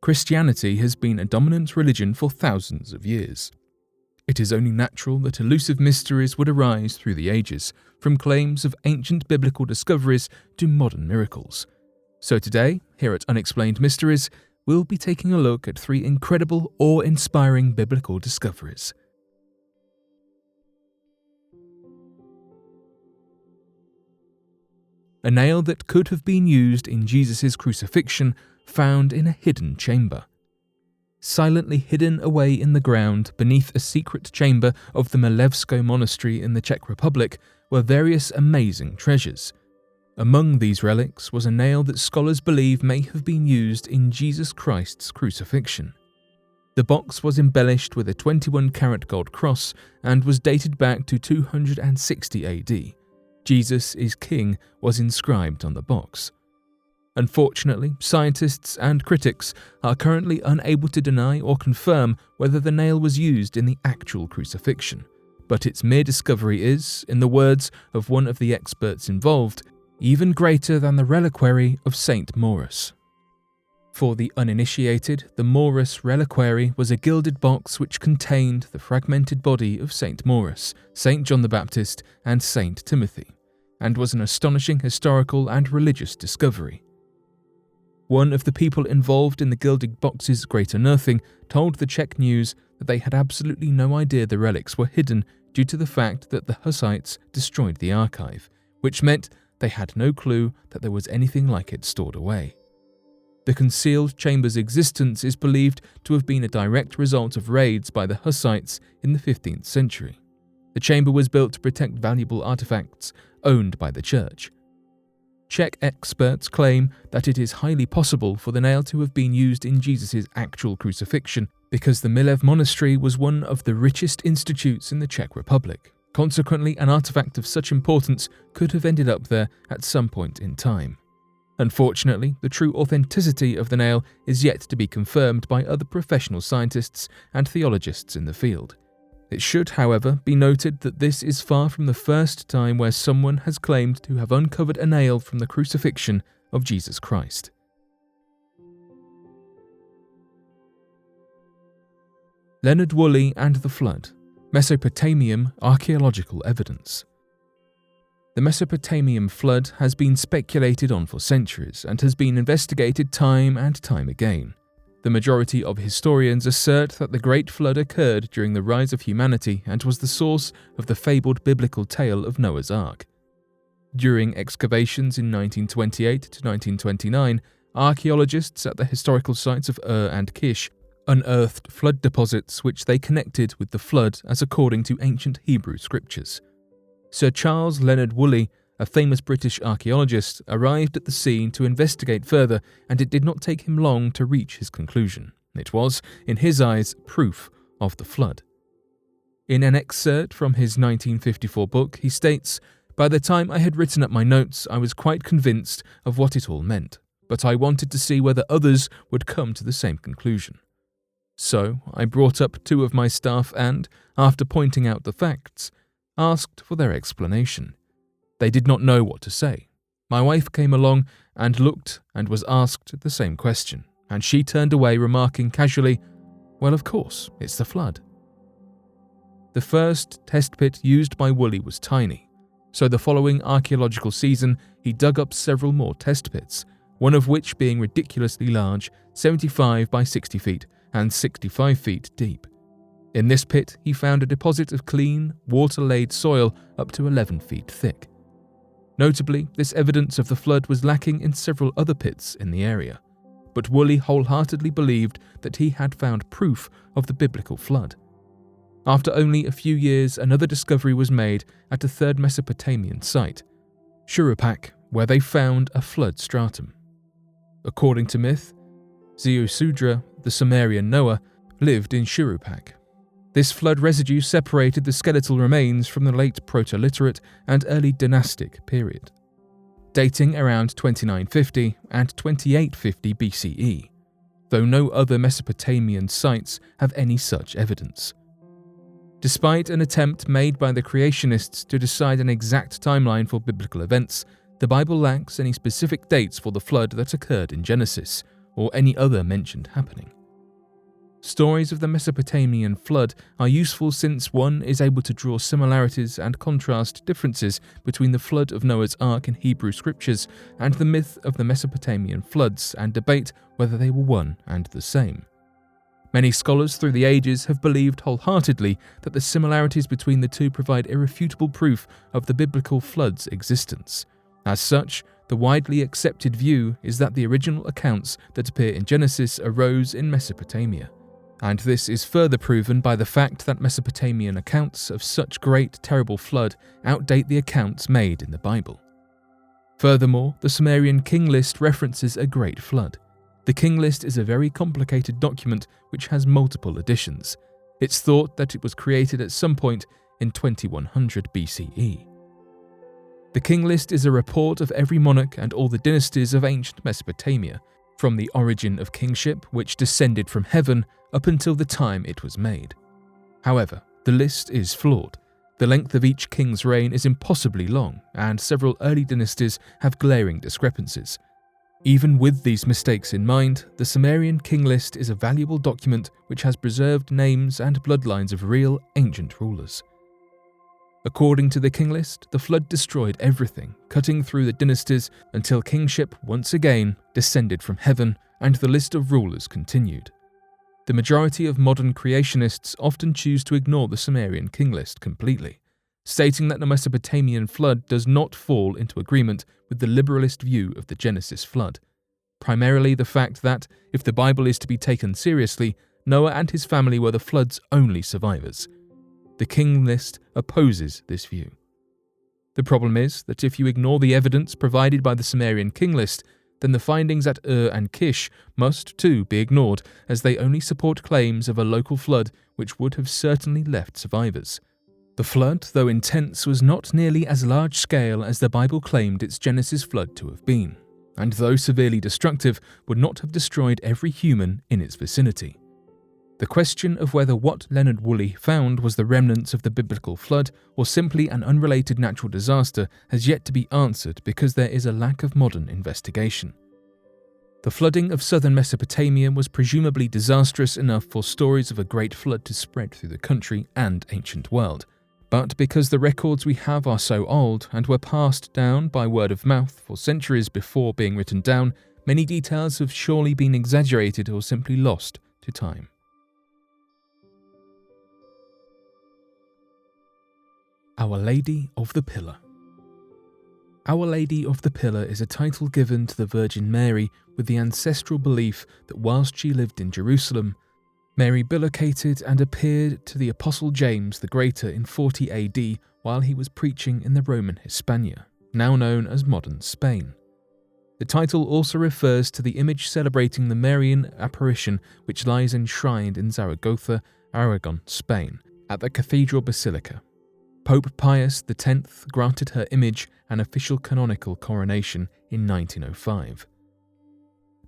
Christianity has been a dominant religion for thousands of years. It is only natural that elusive mysteries would arise through the ages, from claims of ancient biblical discoveries to modern miracles. So today, here at Unexplained Mysteries, we'll be taking a look at 3 incredible, awe-inspiring biblical discoveries. A nail that could have been used in Jesus' crucifixion found in a hidden chamber. Silently hidden away in the ground beneath a secret chamber of the Milevsko Monastery in the Czech Republic were various amazing treasures. Among these relics was a nail that scholars believe may have been used in Jesus Christ's crucifixion. The box was embellished with a 21-carat gold cross and was dated back to 260 AD. Jesus is King was inscribed on the box. Unfortunately, scientists and critics are currently unable to deny or confirm whether the nail was used in the actual crucifixion, but its mere discovery is, in the words of one of the experts involved, even greater than the reliquary of Saint Maurus. For the uninitiated, the Maurus reliquary was a gilded box which contained the fragmented body of Saint Maurus, Saint John the Baptist, and Saint Timothy, and was an astonishing historical and religious discovery. One of the people involved in the gilded box's great unearthing told the Czech News that they had absolutely no idea the relics were hidden due to the fact that the Hussites destroyed the archive, which meant they had no clue that there was anything like it stored away. The concealed chamber's existence is believed to have been a direct result of raids by the Hussites in the 15th century. The chamber was built to protect valuable artifacts owned by the church. Czech experts claim that it is highly possible for the nail to have been used in Jesus' actual crucifixion because the Milev Monastery was one of the richest institutes in the Czech Republic. Consequently, an artifact of such importance could have ended up there at some point in time. Unfortunately, the true authenticity of the nail is yet to be confirmed by other professional scientists and theologists in the field. It should, however, be noted that this is far from the first time where someone has claimed to have uncovered a nail from the crucifixion of Jesus Christ. Leonard Woolley and the Flood, Mesopotamian archaeological evidence. The Mesopotamian flood has been speculated on for centuries and has been investigated time and time again. The majority of historians assert that the Great Flood occurred during the rise of humanity and was the source of the fabled biblical tale of Noah's Ark. During excavations in 1928 to 1929, archaeologists at the historical sites of Ur and Kish unearthed flood deposits which they connected with the flood as according to ancient Hebrew scriptures. Sir Charles Leonard Woolley, a famous British archaeologist, arrived at the scene to investigate further, and it did not take him long to reach his conclusion. It was, in his eyes, proof of the flood. In an excerpt from his 1954 book, he states, "By the time I had written up my notes, I was quite convinced of what it all meant, but I wanted to see whether others would come to the same conclusion. So I brought up 2 of my staff and, after pointing out the facts, asked for their explanation. They did not know what to say. My wife came along and looked and was asked the same question, and she turned away remarking casually, 'Well, of course, it's the flood.' The first test pit used by Woolley was tiny, so the following archaeological season he dug up several more test pits, one of which being ridiculously large, 75 by 60 feet and 65 feet deep. In this pit, he found a deposit of clean, water-laid soil up to 11 feet thick. Notably, this evidence of the flood was lacking in several other pits in the area, but Woolley wholeheartedly believed that he had found proof of the biblical flood. After only a few years, another discovery was made at a third Mesopotamian site, Shurupak, where they found a flood stratum. According to myth, Ziusudra, the Sumerian Noah, lived in Shurupak. This flood residue separated the skeletal remains from the late Proto-Literate and early dynastic period, dating around 2950 and 2850 BCE, though no other Mesopotamian sites have any such evidence. Despite an attempt made by the creationists to decide an exact timeline for biblical events, the Bible lacks any specific dates for the flood that occurred in Genesis, or any other mentioned happening. Stories of the Mesopotamian flood are useful since one is able to draw similarities and contrast differences between the flood of Noah's Ark in Hebrew scriptures and the myth of the Mesopotamian floods, and debate whether they were one and the same. Many scholars through the ages have believed wholeheartedly that the similarities between the two provide irrefutable proof of the biblical flood's existence. As such, the widely accepted view is that the original accounts that appear in Genesis arose in Mesopotamia. And this is further proven by the fact that Mesopotamian accounts of such great terrible flood outdate the accounts made in the Bible. Furthermore, the Sumerian king list references a great flood. The king list is a very complicated document which has multiple editions. It's thought that it was created at some point in 2100 BCE. The king list is a report of every monarch and all the dynasties of ancient Mesopotamia, from the origin of kingship, which descended from heaven, up until the time it was made. However, the list is flawed. The length of each king's reign is impossibly long, and several early dynasties have glaring discrepancies. Even with these mistakes in mind, the Sumerian king list is a valuable document which has preserved names and bloodlines of real ancient rulers. According to the king list, the flood destroyed everything, cutting through the dynasties until kingship once again descended from heaven and the list of rulers continued. The majority of modern creationists often choose to ignore the Sumerian king list completely, stating that the Mesopotamian flood does not fall into agreement with the liberalist view of the Genesis flood. Primarily the fact that, if the Bible is to be taken seriously, Noah and his family were the flood's only survivors. The king list opposes this view. The problem is that if you ignore the evidence provided by the Sumerian king list, then the findings at Ur and Kish must too be ignored, as they only support claims of a local flood which would have certainly left survivors. The flood, though intense, was not nearly as large-scale as the Bible claimed its Genesis flood to have been, and though severely destructive, would not have destroyed every human in its vicinity. The question of whether what Leonard Woolley found was the remnants of the biblical flood or simply an unrelated natural disaster has yet to be answered because there is a lack of modern investigation. The flooding of southern Mesopotamia was presumably disastrous enough for stories of a great flood to spread through the country and ancient world. But because the records we have are so old and were passed down by word of mouth for centuries before being written down, many details have surely been exaggerated or simply lost to time. Our Lady of the Pillar. Our Lady of the Pillar is a title given to the Virgin Mary with the ancestral belief that whilst she lived in Jerusalem, Mary bilocated and appeared to the Apostle James the Greater in 40 AD while he was preaching in the Roman Hispania, now known as modern Spain. The title also refers to the image celebrating the Marian apparition which lies enshrined in Zaragoza, Aragon, Spain, at the Cathedral Basilica. Pope Pius X granted her image an official canonical coronation in 1905.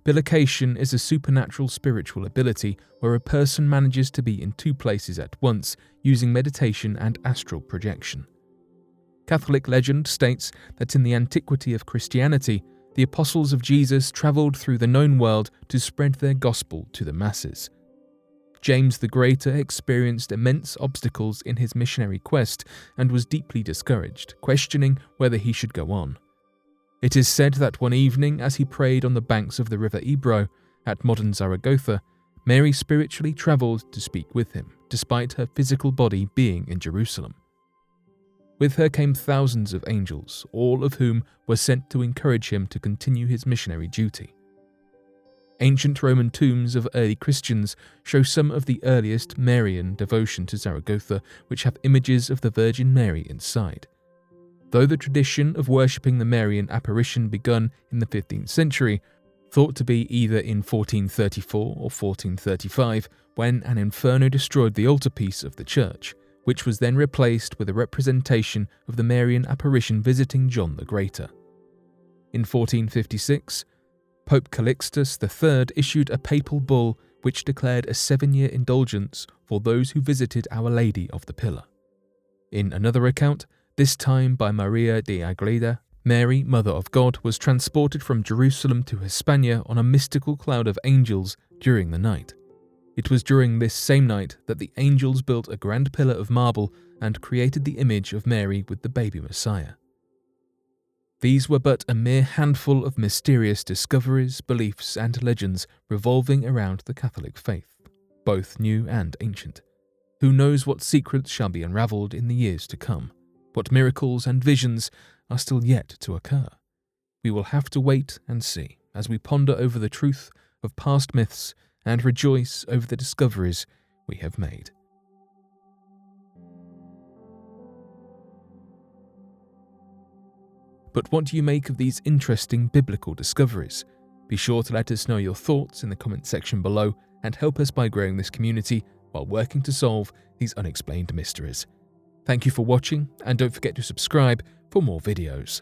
Bilocation is a supernatural spiritual ability where a person manages to be in two places at once using meditation and astral projection. Catholic legend states that in the antiquity of Christianity, the apostles of Jesus travelled through the known world to spread their gospel to the masses. James the Greater experienced immense obstacles in his missionary quest and was deeply discouraged, questioning whether he should go on. It is said that one evening, as he prayed on the banks of the river Ebro at modern Zaragoza, Mary spiritually travelled to speak with him, despite her physical body being in Jerusalem. With her came thousands of angels, all of whom were sent to encourage him to continue his missionary duty. Ancient Roman tombs of early Christians show some of the earliest Marian devotion to Zaragoza, which have images of the Virgin Mary inside. Though the tradition of worshipping the Marian apparition begun in the 15th century, thought to be either in 1434 or 1435, when an inferno destroyed the altarpiece of the church, which was then replaced with a representation of the Marian apparition visiting John the Greater. In 1456, Pope Calixtus III issued a papal bull which declared a 7-year indulgence for those who visited Our Lady of the Pillar. In another account, this time by Maria de Agreda, Mary, Mother of God, was transported from Jerusalem to Hispania on a mystical cloud of angels during the night. It was during this same night that the angels built a grand pillar of marble and created the image of Mary with the baby Messiah. These were but a mere handful of mysterious discoveries, beliefs, and legends revolving around the Catholic faith, both new and ancient. Who knows what secrets shall be unravelled in the years to come? What miracles and visions are still yet to occur? We will have to wait and see as we ponder over the truth of past myths and rejoice over the discoveries we have made. But what do you make of these interesting biblical discoveries? Be sure to let us know your thoughts in the comment section below and help us by growing this community while working to solve these unexplained mysteries. Thank you for watching, and don't forget to subscribe for more videos.